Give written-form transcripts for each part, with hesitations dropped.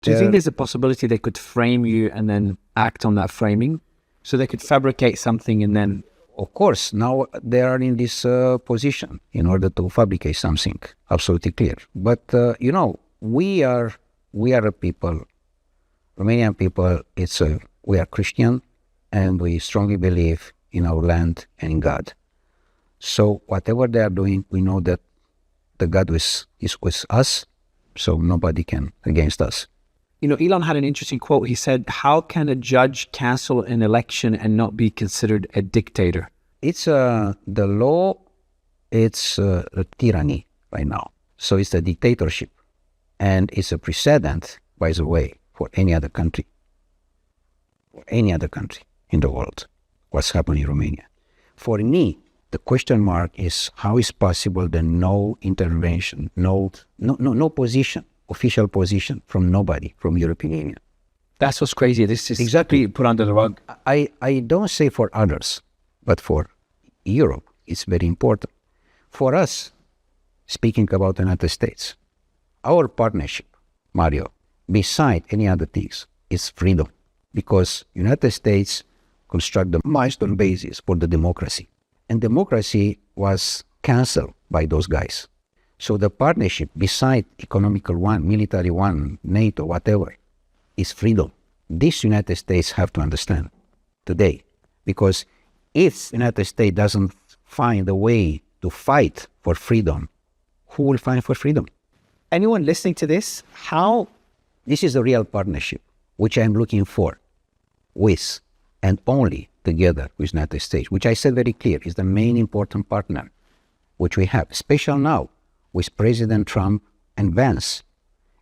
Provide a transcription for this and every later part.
Do you think there's a possibility they could frame you and then act on that framing? So they could fabricate something and then... Of course, now they are in this position in order to fabricate something, absolutely clear. But, we are a people, Romanian people, we are Christian, and we strongly believe in our land and in God. So whatever they are doing, we know that the God is with us, so nobody can against us. Elon had an interesting quote. He said, how can a judge cancel an election and not be considered a dictator? It's the law, it's a tyranny right now. So it's a dictatorship. And it's a precedent, by the way, for any other country. For any other country in the world, what's happening in Romania. For me, the question mark is how is possible that no intervention, no position, official position from nobody, from European Union. That's what's crazy. This is exactly put under the rug. I don't say for others, but for Europe, it's very important. For us, speaking about the United States, our partnership, Mario, beside any other things, is freedom. Because United States construct the milestone basis for the democracy. And democracy was cancelled by those guys. So the partnership, beside economical one, military one, NATO, whatever, is freedom. This United States have to understand today. Because if United States doesn't find a way to fight for freedom, who will fight for freedom? Anyone listening to this, how? This is a real partnership, which I'm looking for, with and only together with United States, which I said very clear is the main important partner, which we have, especially now with President Trump and Vance.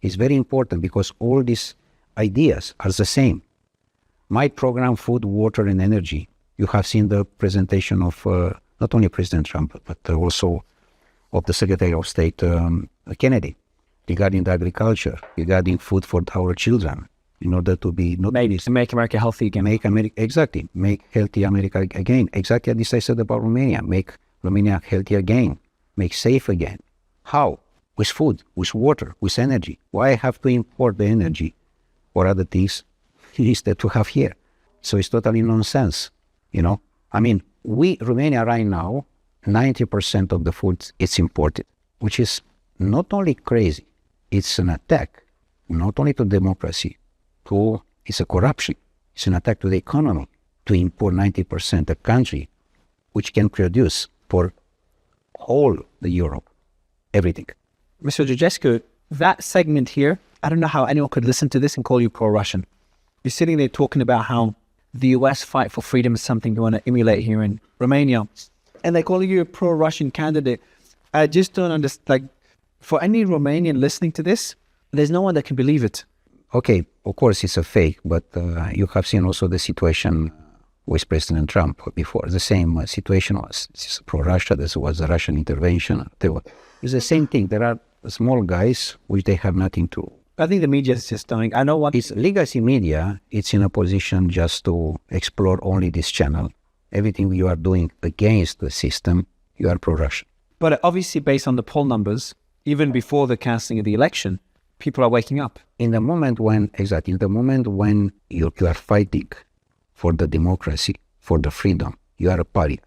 It's very important because all these ideas are the same. My program, Food, Water and Energy, you have seen the presentation of not only President Trump, but also of the Secretary of State Kennedy, regarding the agriculture, regarding food for our children, in order to be... Make America healthy again. Make healthy America again. Exactly this I said about Romania. Make Romania healthy again. Make safe again. How? With food, with water, with energy. Why I have to import the energy or other things instead to have here? So it's totally nonsense, Romania right now, 90% of the food is imported, which is not only crazy, it's an attack, not only to democracy, it's a corruption, it's an attack to the economy, to import 90% a country which can produce for all the Europe, everything. Mr. Georgescu, that segment here, I don't know how anyone could listen to this and call you pro-Russian. You're sitting there talking about how the US fight for freedom is something you want to emulate here in Romania, and they call you a pro-Russian candidate. I just don't understand. For any Romanian listening to this, there's no one that can believe it. Okay, of course it's a fake, but you have seen also the situation with President Trump before. The same situation was pro-Russia, this was a Russian intervention. It's the same thing. There are small guys which they have nothing to... I think the media is just dying. I know what... It's legacy media, it's in a position just to explore only this channel. Everything you are doing against the system, you are pro-Russian. But obviously based on the poll numbers, even before the casting of the election, people are waking up. In the moment when you are fighting for the democracy, for the freedom, you are a pariah.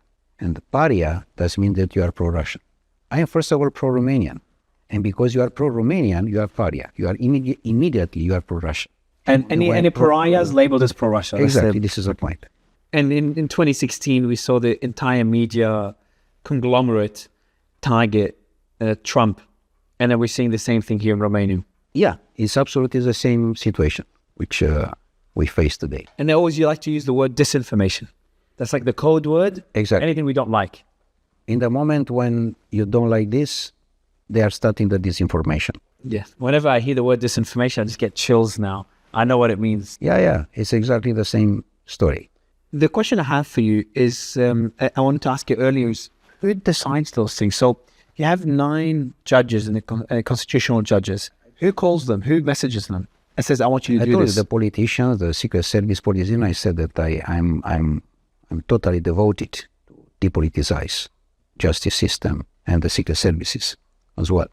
And the pariah does mean that you are pro-Russian. I am first of all pro-Romanian. And because you are pro-Romanian, you are pariah. You are immediately you are pro-Russian. And any pariahs labeled as pro-Russia. Exactly, this is the point. And in 2016, we saw the entire media conglomerate target Trump. And then we're seeing the same thing here in Romania. Yeah, it's absolutely the same situation which we face today. And they always like to use the word disinformation. That's like the code word. Exactly. Anything we don't like. In the moment when you don't like this, they are starting the disinformation. Yes. Whenever I hear the word disinformation, I just get chills now. I know what it means. Yeah. It's exactly the same story. The question I have for you is, I wanted to ask you earlier, is who decides those things? So you have 9 judges and constitutional judges. Who calls them? Who messages them? And says, I want you to do this. The politicians, the Secret Service politicians, I said that I'm totally devoted to depoliticize justice system and the secret services as well.